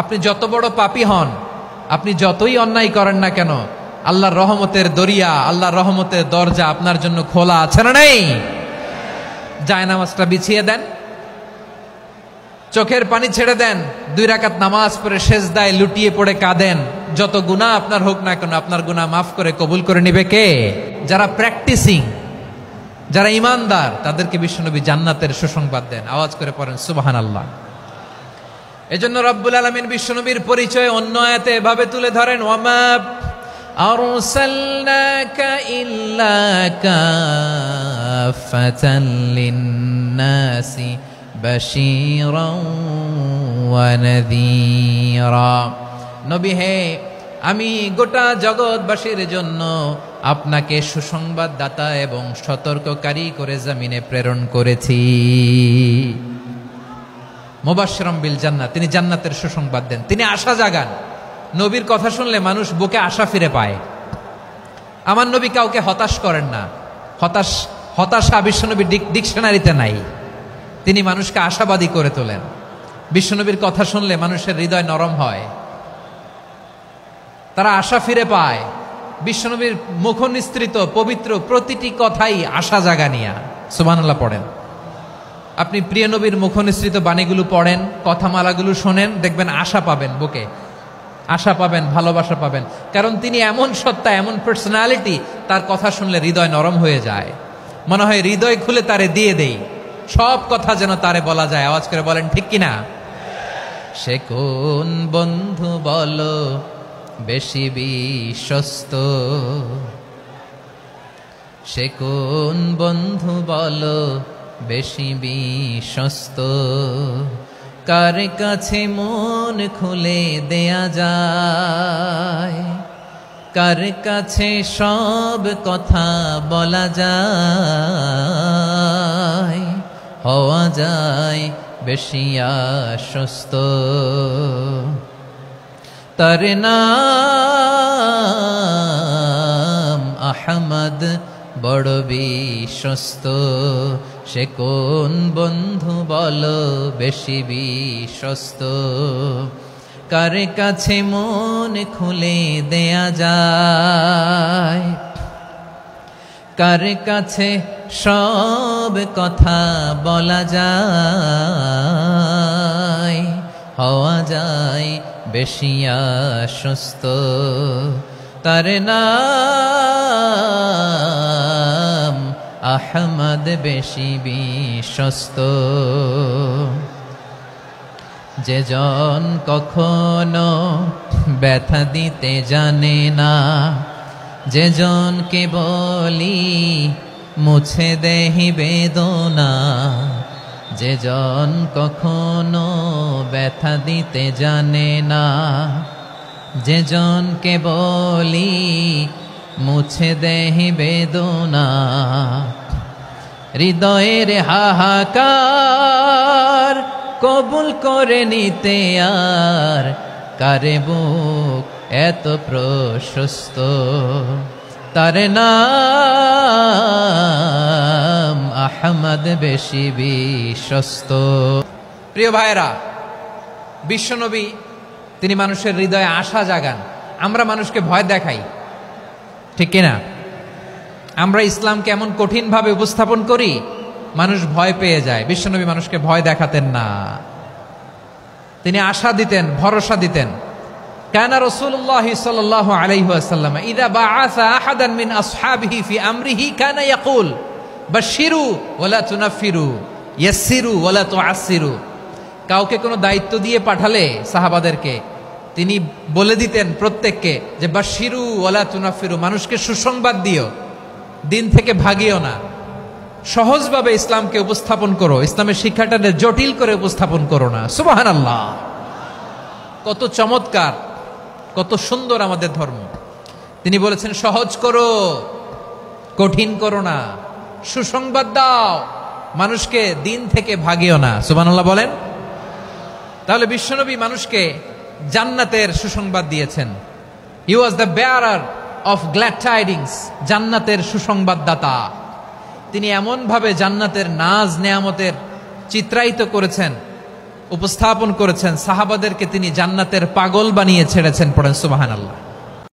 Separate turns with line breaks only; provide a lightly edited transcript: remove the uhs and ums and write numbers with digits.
আপনি যত বড় পাপী হন, আপনি যতই অন্যায় করেন না কেন, আল্লাহর রহমতের দরিয়া, আল্লাহর রহমতের দরজা আপনার জন্য খোলা আছে না নেই? জায়নামাজটা বিছিয়ে দেন, চোখের পানি ছেড়ে দেন, 2 রাকাত নামাজ পড়ে সেজদায় লুটিয়ে পড়ে কাঁদেন। যত গুনাহ আপনার হোক না কেন, আপনার গুনাহ মাফ করে কবুল করে নিবে কে? যারা প্র্যাকটিসিং, যারা ইমানদার, তাদেরকে বিশ্বনবী জান্নাতের সুসংবাদ দেন। আওয়াজ করে পড়েন সুবহানাল্লাহ। এজন্য রব্বুল আলামিন বিশ্বনবীর পরিচয় অন্য আয়াতে এভাবে তুলে ধরেন, ওয়ামা আরসালনাকা ইল্লা কাফাতান লিন-নাসি বাশীরাও ওয়া নাযীরা। নবী হে, আমি গোটা জগৎবাসীর জন্য আপনাকে সুসংবাদদাতা এবং সতর্ককারী করে জমিনে প্রেরণ করেছি। মুবাশশিরাম বিল জান্নাত, তিনি জান্নাতের সুসংবাদ দেন, তিনি আশা জাগান। নবীর কথা শুনলে মানুষ বুকে আশা ফিরে পায়। আমার নবী কাউকে হতাশ করেন না। হতাশা বিশ্বনবীর ডিকশনারিতে নাই। তিনি মানুষকে আশাবাদী করে তোলেন। বিশ্বনবীর কথা শুনলে মানুষের হৃদয় নরম হয়, তারা আশা ফিরে পায়। বিশ্বনবীর মুখ নিঃসৃত পবিত্র প্রতিটি কথাই আশা জাগানিয়া। সুবহানাল্লাহ পড়েন। আপনি প্রিয় নবীর মুখ নিঃসৃত বাণীগুলো পড়েন, কথামালাগুলো শোনেন, দেখবেন আশা পাবেন, বুকে আশা পাবেন, ভালোবাসা পাবেন। কারণ তিনি এমন সত্তা, এমন পার্সোনালিটি, তার কথা শুনলে হৃদয় নরম হয়ে যায়। মনে হয় হৃদয় খুলে তারে দিয়ে দেই, সব কথা যেন তারে বলা যায়। আওয়াজ করে বলেন ঠিক কিনা? সে কোন বন্ধু বলো বেশি বিশ্বস্ত, সে কোন বন্ধু বলো বেশি বিশ্বস্ত, কার কাছে মন খুলে দেয়া যায়, কার কাছে সব কথা বলা যায়, হওয়া যায় বেশি আশ্বস্ত। তার নাম আহমদ, বড় বিশ্বস্ত। সে কোন বন্ধু বলো বেশি বিশ্বস্ত, কার কাছে মন খুলে দেয়া যায়, কার কাছে সব কথা বলা যায়, হওয়া যায় বেশি আশ্বস্ত। তার নাম আহমদ, বেশি বিশ্বস্ত। যে জন কখনো ব্যথা দিতে জানে না, যে জনকে বলি মুছে দেহি বেদনা, যে জন কখনো ব্যথা দিতে জানে না, যে জনকে বলি মুছে দেহি বেদনা, হৃদয়ের হাহাকার কবুল করে নিতে আর কারে বুক এত প্রশস্ত। তার নাম আহমদ, বেশি বিশ্বস্ত। প্রিয় ভাইরা, বিশ্বনবী তিনি মানুষের হৃদয়ে আশা জাগান। আমরা মানুষকে ভয় দেখাই, ঠিক কিনা? আমরা ইসলামকে এমন কঠিনভাবে উপস্থাপন করি, মানুষ ভয় পেয়ে যায়। বিশ্বনবী মানুষকে ভয় দেখাতেন না, তিনি আশা দিতেন, ভরসা দিতেন। কানা রাসূলুল্লাহ সাল্লাল্লাহু আলাইহি ওয়াসাল্লাম ইযা বাআসা আহাদান মিন আসহাবিহি ফি আমরিহি কানা ইয়াকুল বাশশিরু ওয়ালা তুনাফিরু, ইয়াসসিরু ওয়ালা তুআসসিরু। কাউকে কোনো দায়িত্ব দিয়ে পাঠালে সাহাবাদেরকে তিনি বলে দিতেন প্রত্যেককে যে বাশশিরু ওয়ালা তুনাফিরু, মানুষকে সুসংবাদ দিও, দিন থেকে ভাগিও না, সহজভাবে ইসলামকে উপস্থাপন করো, ইসলামের শিক্ষাটাকে জটিল করে উপস্থাপন করো না। সুবহানাল্লাহ, কত চমৎকার, কত সুন্দর আমাদের ধর্ম। তিনি বলেছেন সহজ করো, কঠিন করো না, সুসংবাদ দাও, মানুষকে দিন থেকে ভাগিও না। সুবহানাল্লাহ বলেন। তাহলে বিশ্বনবী মানুষকে জান্নাতের সুসংবাদ দিয়েছেন। He was the bearer of glad tidings, জান্নাতের সুসংবাদদাতা। তিনি এমন ভাবে জান্নাতের নাজ নেয়ামতের চিত্রায়িত করেছেন, উপস্থাপন করেছেন, সাহাবাদেরকে তিনি জান্নাতের পাগল বানিয়ে ছেড়েছেন। পড়েন সুবহানাল্লাহ।